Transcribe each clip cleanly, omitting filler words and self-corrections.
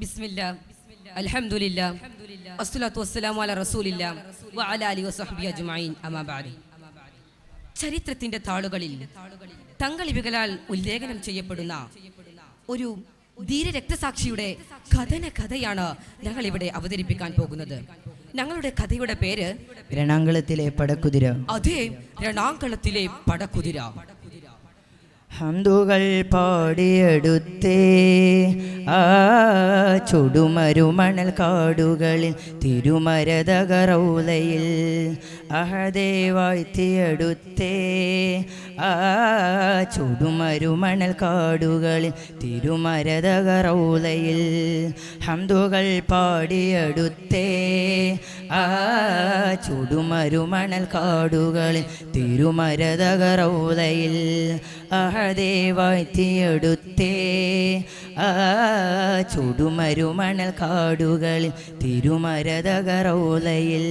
ബിസ്മില്ലാ അൽഹംദുലില്ലാ വസ്സലാത്തു വസ്സലാമു അലാ റസൂലില്ലാ വഅലാ ആലിഹി വസഹ്ബിഹി അജ്മഈൻ അമാ ബഅദ്. ചരിത്രത്തിന്റെ താളുകളിൽ തങ്ങളിവുകളാൽ ഉല്ലേഖനം ചെയ്യപ്പെടുന്ന ഒരു ധീര രക്തസാക്ഷിയുടെ കഥയാണ് ഞങ്ങൾ ഇവിടെ അവതരിപ്പിക്കാൻ പോകുന്നത്. ഞങ്ങളുടെ കഥയുടെ പേര് രണാങ്കളത്തിലെ പടക്കുതിര. അതെ, രണാങ്കളത്തിലെ പടക്കുതിര. ഹംദുകൾ പാടിയെടുത്തേ ആ ചുടുമരുമണൽ കാടുകളിൽ തിരുമരതകറൗലയിൽ അഹദേ വാഴ്ത്തിയെടുത്തേ ആ ചുടുമരുമണൽ കാടുകളിൽ തിരുമരതകറൗലയിൽ ഹംദുകൾ പാടിയെടുത്തേ ആ ചുടുമരുമണൽ കാടുകളിൽ തിരുമരതകറൗലയിൽ അഹദേ വാഴ്ത്തിയെടുത്തേ ആ ചുടുമരുമണൽ കാടുകളിൽ തിരുമരതകറൗലയിൽ.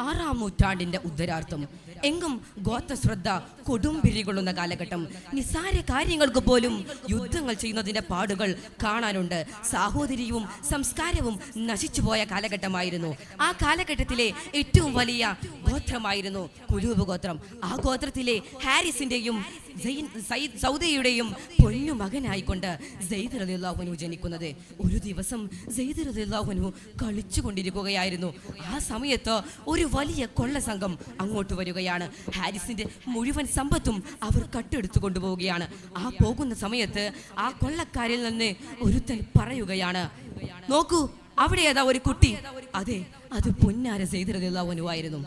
6-ാം നൂറ്റാണ്ടിന്റെ ഉത്തരാർത്ഥം എങ്കും ഗോത്രശ്രദ്ധ കൊടുമ്പിരികൊള്ളുന്ന കാലഘട്ടം. നിസ്സാര കാര്യങ്ങൾക്ക് പോലും യുദ്ധങ്ങൾ ചെയ്യുന്നതിന്റെ പാടുകൾ കാണാനുണ്ട്. സാഹോദര്യവും സംസ്കാരവും നശിച്ചുപോയ കാലഘട്ടമായിരുന്നു. ആ കാലഘട്ടത്തിലെ ഏറ്റവും വലിയ ഗോത്രമായിരുന്നു കുലൂബ് ഗോത്രം. ആ ഗോത്രത്തിലെ ഹാരിസിന്റെയും സൗദയുടെയും പൊന്നു മകനായിക്കൊണ്ട് സെയ്ദ് റളിയല്ലാഹു അൻഹു ജനിക്കുന്നത്. ഒരു ദിവസം സെയ്ദ് റളിയല്ലാഹു അൻഹു കളിച്ചുകൊണ്ടിരിക്കുകയായിരുന്നു. ആ സമയത്ത് ഒരു വലിയ കൊള്ള സംഘം അങ്ങോട്ട് വരികയാണ്. ഹാരിസിന്റെ മുഴുവൻ സമ്പത്തും അവർ കട്ടെടുത്തു കൊണ്ടുപോവുകയാണ്. ആ പോകുന്ന സമയത്ത് ആ കൊള്ളക്കാരിൽ നിന്ന് ഒരുത്തൻ പറയുകയാണ്, നോക്കൂ, അവിടെ ഏതാ ഒരു കുട്ടി. അതെ, അത് പൊന്നാര സെയ്ദ് റളിയല്ലാഹു അൻഹു ആയിരുന്നു.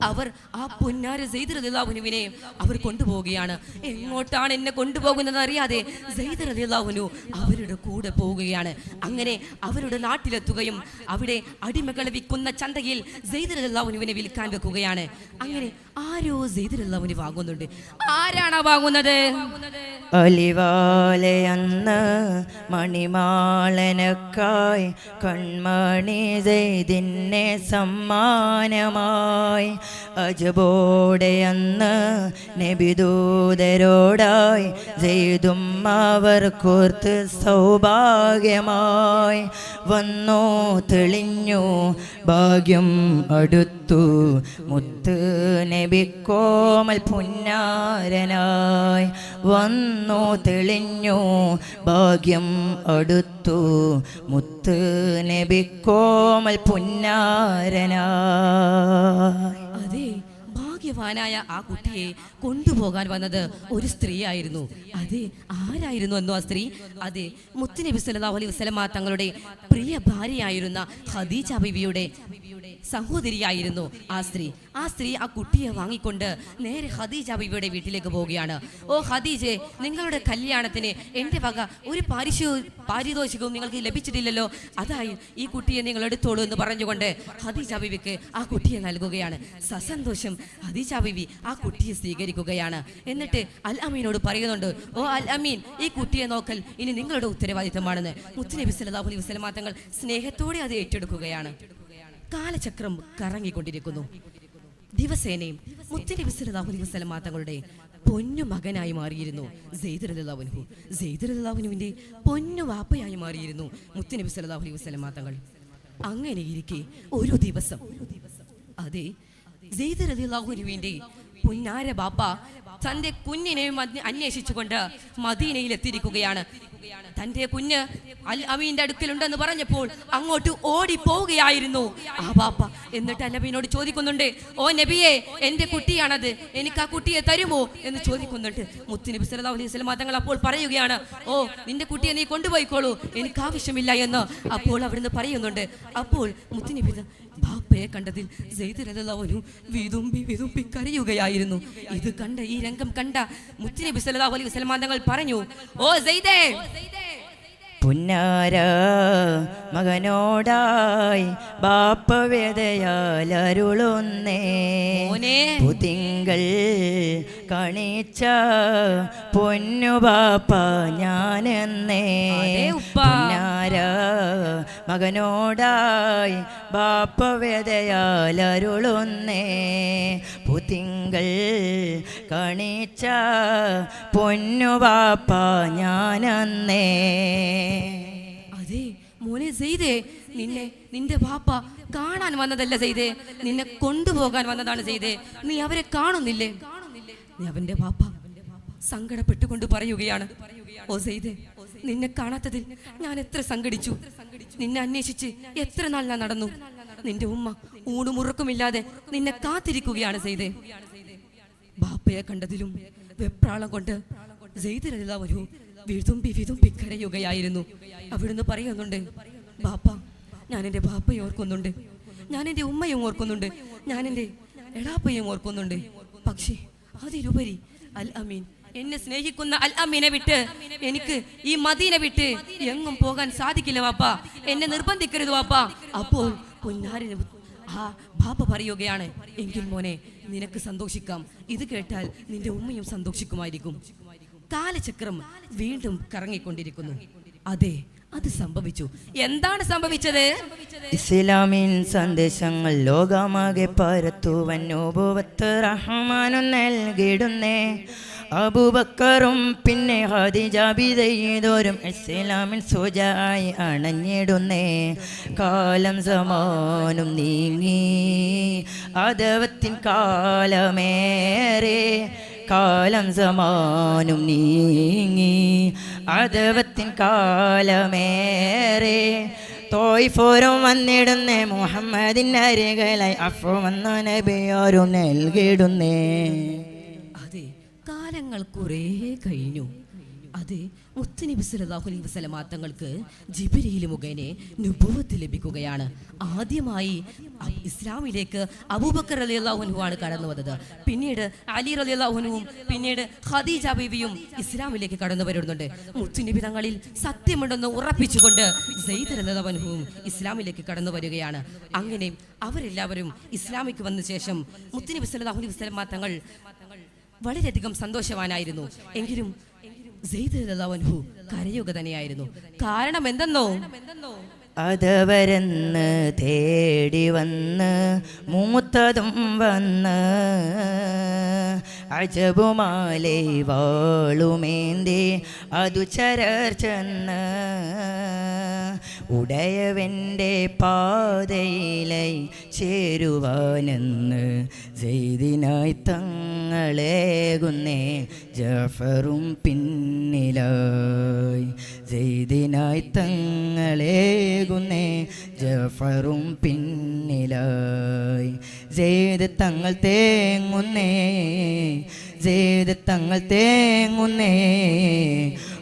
അവർ ആ പൊന്നാര സെയ്ദ് റളിയല്ലാഹു അൻഹുവിനെ അവർ കൊണ്ടുപോവുകയാണ്. എങ്ങോട്ടാണ് എന്നെ കൊണ്ടുപോകുന്നത് അറിയാതെ സെയ്ദ് റളിയല്ലാഹു അൻഹു അവരുടെ കൂടെ പോവുകയാണ്. അങ്ങനെ അവരുടെ നാട്ടിലെത്തുകയും അവിടെ അടിമകളെ വിൽക്കുന്ന ചന്തയിൽ സെയ്ദ് റളിയല്ലാഹു അൻഹുവിനെ വിൽക്കാൻ വെക്കുകയാണ്. അങ്ങനെ ആരോ സെയ്ദ് റളിയല്ലാഹു അൻഹു വാങ്ങുന്നുണ്ട്. ആരാണ് വാങ്ങുന്നത്? അലിവാലയന്ന് മണിമാളനക്കായി കൺമണി സെയ്ദിനെ സമ്മാനമായി അജബോടെ അന്ന് നബിദൂതരോടായി സെയ്ദും അവർ കോർത്ത് സൗഭാഗ്യമായി വന്നു തെളിഞ്ഞു ഭാഗ്യം അടുത്തു മുത്ത് നബിക്കോമൽ പുന്നാരനായി വന്നു തെളിഞ്ഞു ഭാഗ്യം അടുത്തു മുത്ത് നബിക്കോമൽ പുന്നാരനായി. അതെ, ഭാഗ്യവാനായ ആ കുട്ടിയെ കൊണ്ടുപോകാൻ വന്നത് ഒരു സ്ത്രീയായിരുന്നു. അതെ, ആരായിരുന്നു എന്നോ ആ സ്ത്രീ? അതെ, മുത്തുനബി സല്ലല്ലാഹു അലൈഹി വസല്ലമ തങ്ങളുടെ പ്രിയ ഭാര്യയായിരുന്ന ഖദീജ ബീവിയുടെ സഹോദരിയായിരുന്നു ആ സ്ത്രീ. ആ സ്ത്രീ ആ കുട്ടിയെ വാങ്ങിക്കൊണ്ട് നേരെ ഖദീജ ബീവിയുടെ വീട്ടിലേക്ക് പോവുകയാണ്. ഓ ഖദീജെ, നിങ്ങളുടെ കല്യാണത്തിന് എൻ്റെ വക ഒരു പാരിതോഷികവും നിങ്ങൾക്ക് ലഭിച്ചിട്ടില്ലല്ലോ, അതായി ഈ കുട്ടിയെ നിങ്ങൾ എടുത്തോളൂ എന്ന് പറഞ്ഞുകൊണ്ട് ഖദീജ ബീവിക്ക് ആ കുട്ടിയെ നൽകുകയാണ്. സസന്തോഷം ഖദീജ ബീവി ആ കുട്ടിയെ സ്വീകരിക്കുകയാണ്. എന്നിട്ട് അൽ അമീനോട് പറയുന്നുണ്ട്, ഓ അൽ അമീൻ, ഈ കുട്ടിയെ നോക്കൽ ഇനി നിങ്ങളുടെ ഉത്തരവാദിത്തമാണെന്ന്. മുത്തുനബി സല്ലല്ലാഹു അലൈഹി വസല്ലമ തങ്ങൾ സ്നേഹത്തോടെ അത് ഏറ്റെടുക്കുകയാണ്. കാലചക്രം കറങ്ങിക്കൊണ്ടിരിക്കുന്നു. ദിവസേനയും മുത്തുനബി സല്ലല്ലാഹു അലൈഹി വസല്ലമ തങ്ങളുടെ പൊന്നു മകനായി മാറിയിരുന്നു സെയ്ദ് റളിയല്ലാഹു അൻഹു. സെയ്ദ് റളിയല്ലാഹു അൻഹുവിന്റെ പൊന്നു വാപ്പയായി മാറിയിരുന്നു മുത്തുനബി സല്ലല്ലാഹു അലൈഹി വസല്ലമ തങ്ങൾ. അങ്ങനെ ഇരിക്കെ ഒരു ദിവസം, അതെ, സെയ്ദ് റളിയല്ലാഹു അൻഹുവിന്റെ പുന്നാര ബാപ്പ തന്റെ കുഞ്ഞിനെ അന്വേഷിച്ചുകൊണ്ട് മദീനയിൽ എത്തിയിരിക്കുകയാണ്. തന്റെ കുഞ്ഞ് അൽ അമീന്റെ അടുക്കലുണ്ടെന്ന് പറഞ്ഞപ്പോൾ അങ്ങോട്ട് ഓടി പോവുകയായിരുന്നു ആ ബാപ്പ. എന്നിട്ട് അൽ അമീനോട് ചോദിക്കുന്നുണ്ട്, ഓ നബിയെ, എന്റെ കുട്ടിയാണത്, എനിക്ക് ആ കുട്ടിയെ തരുമോ എന്ന് ചോദിക്കുന്നുണ്ട്. മുത്തുനബി സല്ലല്ലാഹു അലൈഹി വസല്ലം തങ്ങൾ അപ്പോൾ പറയുകയാണ്, ഓ നിന്റെ കുട്ടിയെ നീ കൊണ്ടുപോയിക്കോളൂ, എനിക്ക് ആവശ്യമില്ല എന്ന് അപ്പോൾ അവിടുന്ന് പറയുന്നുണ്ട്. അപ്പോൾ മുത്തുനബി ബാപ്പയെ കണ്ടതിൽ സെയ്ദ് റളിയല്ലാഹു അൻഹു വിതുമ്പി കരയുകയായിരുന്നു. ഇത് കണ്ട, ഈ രംഗം കണ്ട മുത്തുനബി സല്ലല്ലാഹു അലൈഹി വസല്ലം തങ്ങൾ പറഞ്ഞു, ഓ സെയ്ദേ, പുന്നാര മകനോടായി ബാപ്പ വേദയാലരുളുന്നേ പുതിങ്കൾ കാണിച്ച പൊന്നു ബാപ്പ ഞാനെന്നേ. പുന്നാര മകനോടായി ബാപ്പ വേദയാലരുളുന്നേ പുതിങ്കൾ കാണിച്ച പൊന്നു ബാപ്പ ഞാനെന്നേ. മോനെ സെയ്ദേ, നിന്റെ വാപ്പ കാണാൻ വന്നതല്ല സെയ്ദേ, നിന്നെ കൊണ്ടുപോകാൻ വന്നതാണ് സെയ്ദേ. നീ അവരെ കാണുന്നില്ലേ? നീ അവന്റെ വാപ്പ സങ്കടപ്പെട്ടുകൊണ്ട് പറയുകയാണ്, ഓ സെയ്ദേ, നിന്നെ കാണാത്തതിൽ ഞാൻ എത്ര സങ്കടിച്ചു. നിന്നെ അന്വേഷിച്ച് എത്ര നാൾ ഞാൻ നടന്നു. നിന്റെ ഉമ്മ ഊണുമുറക്കുമില്ലാതെ നിന്നെ കാത്തിരിക്കുകയാണ് സെയ്ദേ. ബാപ്പയെ കണ്ടതിലും വെപ്രാളം കൊണ്ട് സെയ്ദ് റളിയല്ലാഹു അൻഹു വിതുമ്പി കരയുകയായിരുന്നു. അവിടുന്ന് പറയുന്നുണ്ട്, ബാപ്പ, ഞാൻ എൻ്റെ ബാപ്പയെ ഓർക്കുന്നുണ്ട്, ഞാൻ എൻ്റെ ഉമ്മയും ഓർക്കുന്നുണ്ട്, ഞാൻ എൻ്റെ എളാപ്പയും ഓർക്കുന്നുണ്ട്. പക്ഷേ അതിലുപരി അൽ അമീൻ, എന്നെ സ്നേഹിക്കുന്ന അൽ അമീനെ വിട്ട് എനിക്ക് ഈ മദീന വിട്ട് എങ്ങും പോകാൻ സാധിക്കില്ല വാപ്പ, എന്നെ നിർബന്ധിക്കരുത് വാപ്പ. അപ്പോൾ പൊന്നാരിന് ആ ബാപ്പ പറയുകയാണ്, എങ്കിൽ മോനെ നിനക്ക് സന്തോഷിക്കാം, ഇത് കേട്ടാൽ നിന്റെ ഉമ്മയും സന്തോഷിക്കുമായിരിക്കും. കാലചക്രം വീണ്ടും കറങ്ങിക്കൊണ്ടിരിക്കുന്നു. അതെ, അത് സംഭവിച്ചു. എന്താണ് സംഭവിച്ചത്? ഇസ്ലാമിൻ സന്ദേശങ്ങൾ ലോകമാകെ പരത്തുവാൻ നബുവത്ത് റഹ്മാനും നൽകിടുന്നേ. അബൂബക്കറും പിന്നെ ഖദീജ ബിദൈദോരും ഇസ്ലാമിൻ സുജായി അണഞ്ഞിടുന്നേ. കാലം സമാനും നീങ്ങി അദവത്തിൻ കാലമേറെ, കാലം സമാനും നീങ്ങി അദവത്തിൻ കാലമേറെ. തോയ്ഫോരും വന്നിടുന്നേ, മുഹമ്മദിൻ അരികളായി അഫു വന്ന നബിയോരും നൽകിടുന്നേ. അതെ, കാലങ്ങൾ കുറേ കഴിഞ്ഞു. അതെ, മുത്തുനബി സല്ലല്ലാഹു അലൈഹി വസല്ലം തങ്ങൾക്ക് ജിബ്രീൽ മുഖേന നുബുവത്ത് ലഭിക്കുകയാണ്. ആദ്യമായി ഇസ്ലാമിലേക്ക് അബൂബക്കർ റളിയല്ലാഹു അൻഹു ആണ് കടന്നു വന്നത്. പിന്നീട് അലി റളിയല്ലാഹു അൻഹുവും പിന്നീട് ഖദീജ ബീവിയും ഇസ്ലാമിലേക്ക് കടന്നു വരുന്നുണ്ട്. മുത്തുനബി തങ്ങളിൽ സത്യമുണ്ടെന്ന് ഉറപ്പിച്ചുകൊണ്ട് സെയ്ദ് റളിയല്ലാഹു അൻഹുവും ഇസ്ലാമിലേക്ക് കടന്നു വരികയാണ്. അങ്ങനെ അവരെല്ലാവരും ഇസ്ലാമിക്ക് വന്ന ശേഷം മുത്തുനബി സല്ലല്ലാഹു അലൈഹി വസല്ലം തങ്ങൾ വളരെയധികം സന്തോഷവാനായിരുന്നു. എങ്കിലും സെയ്ദ് റളിയല്ലാഹു അൻഹു കരയുക തന്നെയായിരുന്നു. കാരണം എന്തെന്നോ? അതവരെന്ന് തേടി വന്ന് മൂത്തതും വന്ന് അജബുമാലേ വാളുമേന്തി അതു ചരർച്ചെന്ന് ഉടയവൻ്റെ പാതയിലായി ചേരുവാനെന്ന് സെയ്ദിനായി തങ്ങളേകുന്നേ. ജഫറും പിന്നിലായി സെയ്ദിനായി തങ്ങളേകുന്നേ. ജഫറും പിന്നിലായി സെയ്ദ് തങ്ങൾ തേങ്ങുന്നേ, സെയ്ദ് തങ്ങൾ തേങ്ങുന്നേ.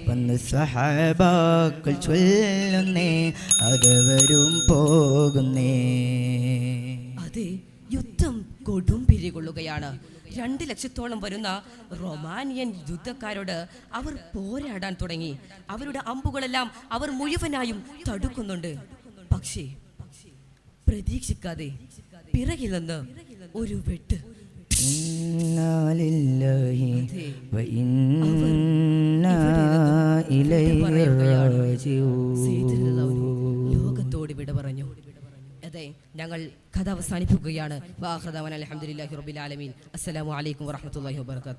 വന്ന് സഹാബാക്കൾ ചൊല്ലുന്നേ, അതവരും പോകുന്നേ. അതെ, യുദ്ധം കൊടും പിരികൊള്ളുകയാണ്. 2 ലക്ഷത്തോളം വരുന്ന റൊമാനിയൻ യുദ്ധക്കാരോട് അവർ പോരാടാൻ തുടങ്ങി. അവരുടെ അമ്പുകളെല്ലാം അവർ മുഴുവനായും തടുക്കുന്നുണ്ട്. പക്ഷേ പ്രതീക്ഷിക്കാതെ പിറകിൽ നിന്ന് ഒരു വെട്ട്. ലോകത്തോട് വിട പറഞ്ഞു. അതെ, ഞങ്ങൾ കഥ അവസാനിപ്പിക്കുകയാണ്. അൽഹംദുലില്ലാഹി റബ്ബിൽ ആലമീൻ. അസ്സലാമു അലൈക്കും വറഹ്മത്തുള്ളാഹി വബറകാതുഹു.